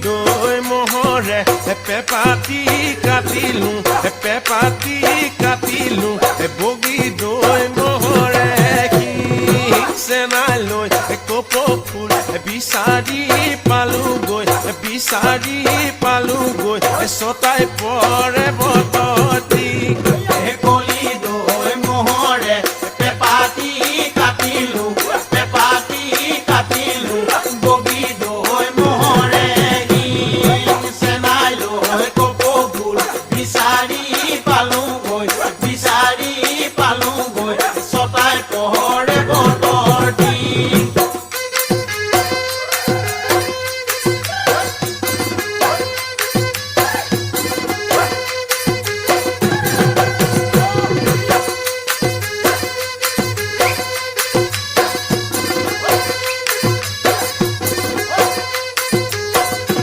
দৈ মহৰে পেপাতি কাটিলো পেপাতি কাটিলো বগী দৈ মহৰে কি চেনাই লৈ কপৌ ফুল বিচাৰি পালোগৈ ছটাই পৰে বততি